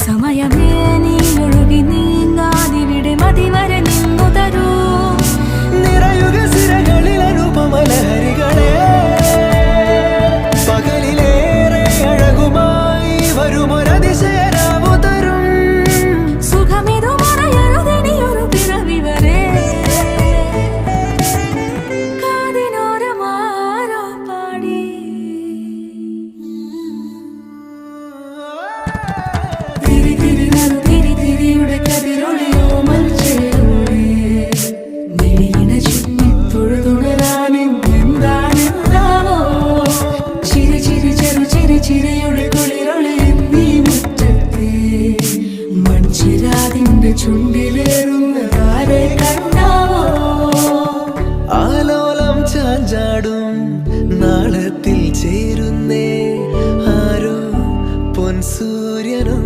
സമയമേ നീ ഒഴുകി നീങ്ങാതിവിടെ മതിവരെ നിന്നു തരൂ. നിറയുക സിരകളിൽ അനുപമലഹരികളെ, പകലിലേറെ അഴകുമായി വരുമൊരതിശയരാവു തരും. സുഖമിതു മറയരുതിനിയൊരു പിറവി വരെ. കാതിനോരമാരോ പാടി തിരി തിരി നറു തിരി തിരിയുടെ കതിരൊളിയോ മൽച്ചേരോടെ മിഴിയിണ ചുറ്റി തൊഴുതുണരാനും എന്താണെന്താവോ. ചിരി ചിരി ചെറു ചിരി ചിരിയുടെ കുളിരൊളി നീ മുറ്റത്തെ മൺചിരാതിന്റെ ചുണ്ടിലേറുന്നതാരെ കണ്ടാവോ. ആലോലം ചാഞ്ചാടും നാളത്തിൽ ചേരുന്നേ ആരോ പൊൻസൂര്യനും.